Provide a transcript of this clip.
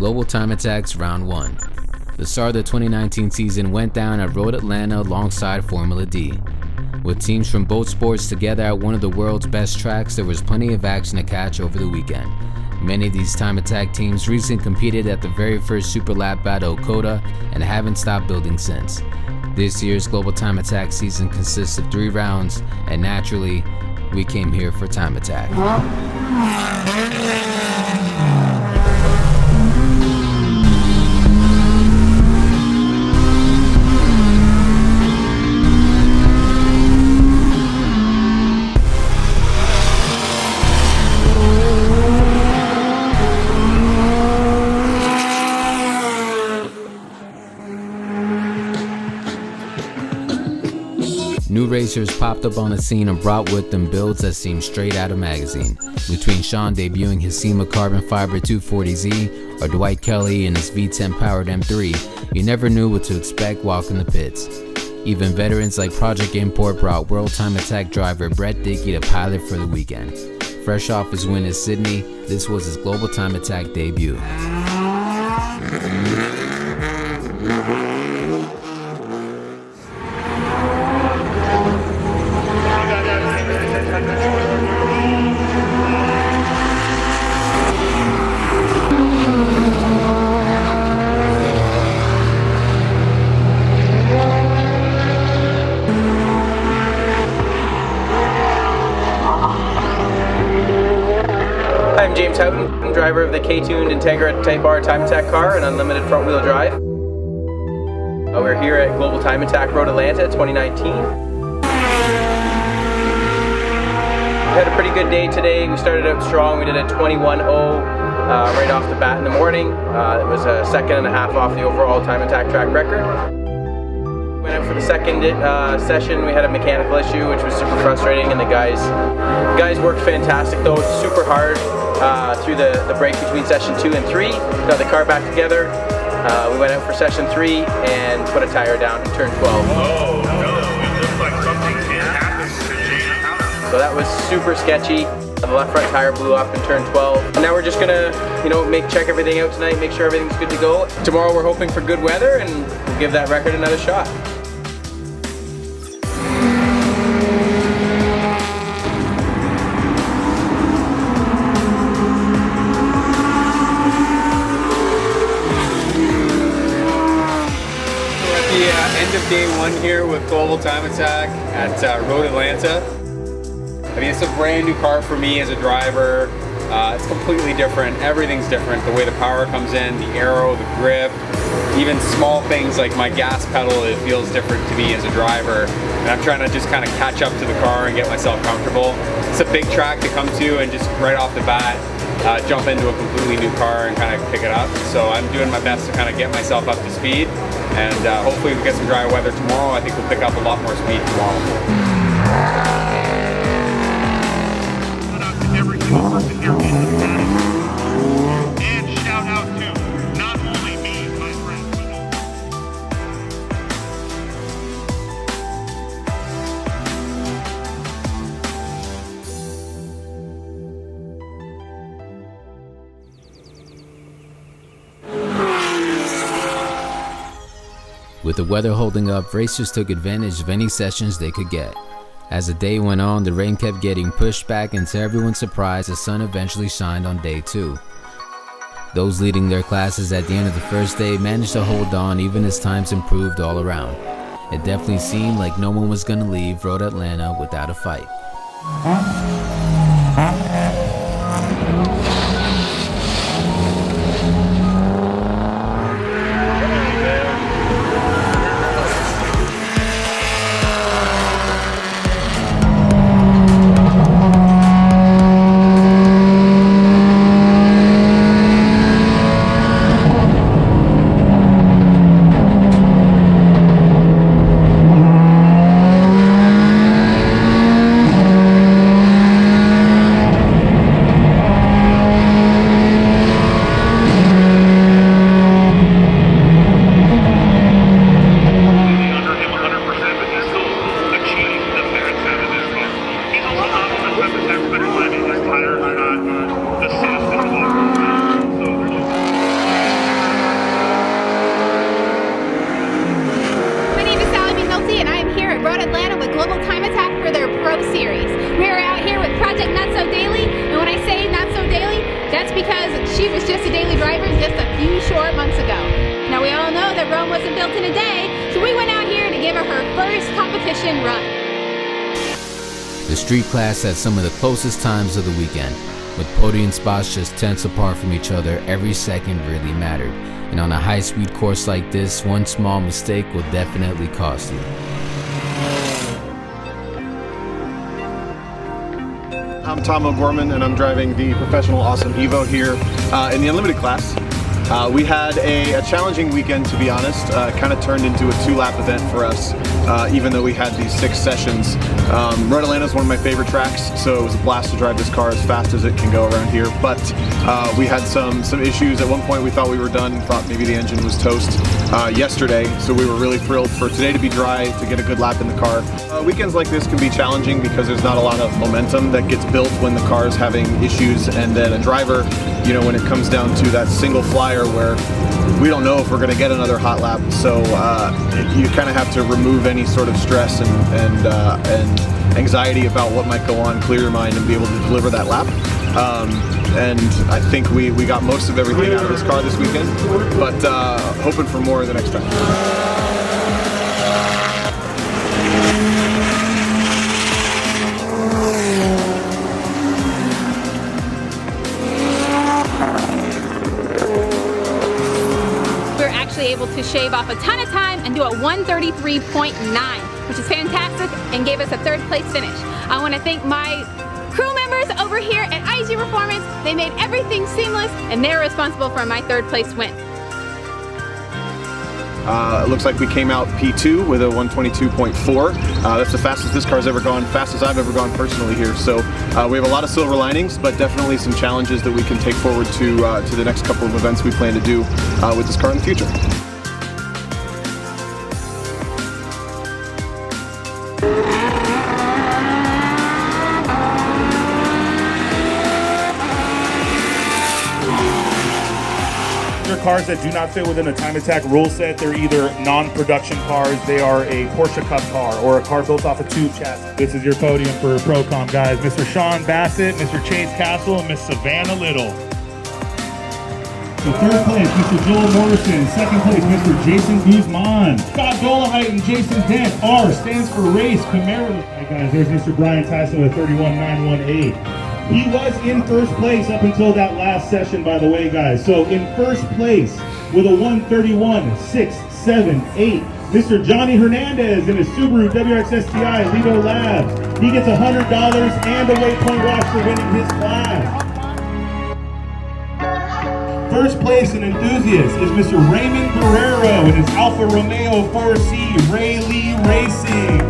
Global Time Attack's Round 1. The start of the 2019 season went down at Road Atlanta alongside Formula D. With teams from both sports together at one of the world's best tracks, there was plenty of action to catch over the weekend. Many of these Time Attack teams recently competed at the very first Super Lap Battle COTA and haven't stopped building since. This year's Global Time Attack season consists of 3 rounds, and naturally, we came here for Time Attack. New racers popped up on the scene and brought with them builds that seemed straight out of magazine. Between Sean debuting his SEMA Carbon Fiber 240Z or Dwight Kelly and his V10 powered M3, you never knew what to expect walking the pits. Even veterans like Project Import brought World Time Attack driver Brett Dickey to pilot for the weekend. Fresh off his win at Sydney, this was his Global Time Attack debut. I'm James Houghton, driver of the K-Tuned Integra Type R Time Attack car and unlimited front wheel drive. We're here at Global Time Attack Road Atlanta 2019. We had a pretty good day today. We started out strong. We did a 21.0 right off the bat in the morning. It was a second and a half off the overall Time Attack track record. Went out for the second session. We had a mechanical issue, which was super frustrating, and the guys worked fantastic though. It's super hard through the break between session 2 and 3. Got the car back together. We went out for session 3 and put a tire down in turn 12. Oh no, it looks like something can happen to James. So that was super sketchy. The left front tire blew up in turn 12. And now we're just gonna, check everything out tonight, make sure everything's good to go. Tomorrow we're hoping for good weather and we'll give that record another shot. End of day 1 here with Global Time Attack at Road Atlanta. I mean, it's a brand new car for me as a driver. It's completely different. Everything's different. The way the power comes in, the aero, the grip, even small things like my gas pedal, it feels different to me as a driver. And I'm trying to just kind of catch up to the car and get myself comfortable. It's a big track to come to and just right off the bat, jump into a completely new car and kind of pick it up. So I'm doing my best to kind of get myself up to speed, and hopefully we get some dry weather tomorrow. I think we'll pick up a lot more speed tomorrow. Shout out to every single person here in the paddock. And shout out to not only me, my friends, but With the weather holding up, racers took advantage of any sessions they could get. As the day went on, the rain kept getting pushed back, and to everyone's surprise, the sun eventually shined on day 2. Those leading their classes at the end of the first day managed to hold on even as times improved all around. It definitely seemed like no one was going to leave Road Atlanta without a fight. in a day, so we went out here to give her her first competition run. The street class had some of the closest times of the weekend, with podium spots just tenths apart from each other. Every second really mattered, and on a high-speed course like this, one small mistake will definitely cost you. I'm Tom O'Gorman, and I'm driving the Professional Awesome Evo here in the Unlimited class. We had a challenging weekend, to be honest. Kind of turned into a 2-lap event for us, even though we had these 6 sessions. Road Atlanta is one of my favorite tracks, so it was a blast to drive this car as fast as it can go around here. But we had some issues. At one point we thought we were done, thought maybe the engine was toast yesterday, so we were really thrilled for today to be dry, to get a good lap in the car. Weekends like this can be challenging because there's not a lot of momentum that gets built when the car is having issues, and then a driver, you know, when it comes down to that single flyer where we don't know if we're going to get another hot lap, so you kind of have to remove any sort of stress and anxiety about what might go on, clear your mind, and be able to deliver that lap. And I think we got most of everything out of this car this weekend, but hoping for more the next time. Able to shave off a ton of time and do a 1:33.9, which is fantastic and gave us a 3rd place finish. I want to thank my crew members over here at IG Performance. They made everything seamless, and they're responsible for my 3rd place win. It looks like we came out P2 with a 122.4. That's the fastest this car's ever gone, fastest I've ever gone personally here. So we have a lot of silver linings, but definitely some challenges that we can take forward to the next couple of events we plan to do with this car in the future. Cars that do not fit within a Time Attack rule set. They're either non-production cars, they are a Porsche Cup car, or a car built off a tube chassis. This is your podium for Procom, guys. Mr. Sean Bassett, Mr. Chase Castle, and Miss Savannah Little. So 3rd place, Mr. Joel Morrison. 2nd place, Mr. Jason Guzman. Scott Dolomite and Jason Dent. R stands for Race Camaro. All right, guys, there's Mr. Brian Tyson with 31918. He was in 1st place up until that last session, by the way, guys. So in 1st place with a 1:31.678, Mr. Johnny Hernandez in his Subaru WRX STI Lido Labs. He gets $100 and a waypoint watch for winning his class. 1st place in enthusiasts is Mr. Raymond Guerrero in his Alfa Romeo 4C Ray Lee Racing.